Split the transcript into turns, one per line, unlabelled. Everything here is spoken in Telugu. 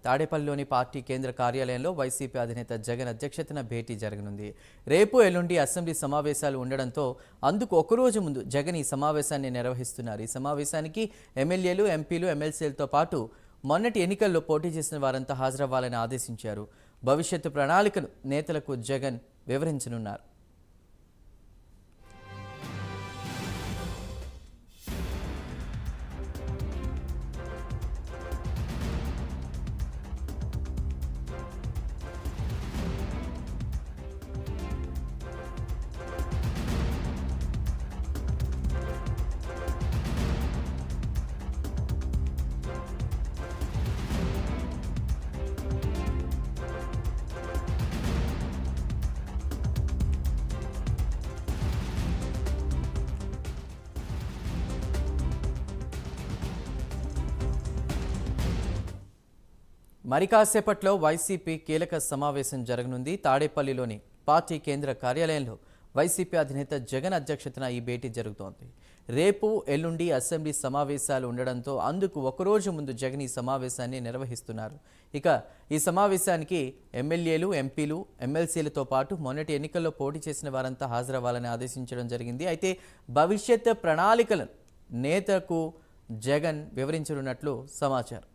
తాడేపల్లిలోని పార్టీ కేంద్ర కార్యాలయంలో వైసీపీ అధినేత జగన్ అధ్యక్షతన భేటీ జరగనుంది. రేపు ఎల్లుండి అసెంబ్లీ సమావేశాలు ఉండడంతో అందుకు ఒకరోజు ముందు జగన్ ఈ సమావేశాన్ని నిర్వహిస్తున్నారు. ఈ సమావేశానికి ఎమ్మెల్యేలు, ఎంపీలు, ఎమ్మెల్సీలతో పాటు మొన్నటి ఎన్నికల్లో పోటీ చేసిన వారంతా హాజరవ్వాలని ఆదేశించారు. భవిష్యత్తు ప్రణాళికను నేతలకు జగన్ వివరించనున్నారు. మరి కాసేపట్లో వైసీపీ కీలక సమావేశం జరగనుంది. తాడేపల్లిలోని పార్టీ కేంద్ర కార్యాలయంలో వైసీపీ అధినేత జగన్ అధ్యక్షతన ఈ భేటీ జరుగుతోంది. రేపు ఎల్లుండి అసెంబ్లీ సమావేశాలు ఉండడంతో అందుకు ఒకరోజు ముందు జగన్ ఈ సమావేశాన్ని నిర్వహిస్తున్నారు. ఇక ఈ సమావేశానికి ఎమ్మెల్యేలు, ఎంపీలు, ఎమ్మెల్సీలతో పాటు మొన్నటి ఎన్నికల్లో పోటీ చేసిన వారంతా హాజరవ్వాలని ఆదేశించడం జరిగింది. అయితే భవిష్యత్ ప్రణాళికలను నేతకు జగన్ వివరించనున్నట్లు సమాచారం.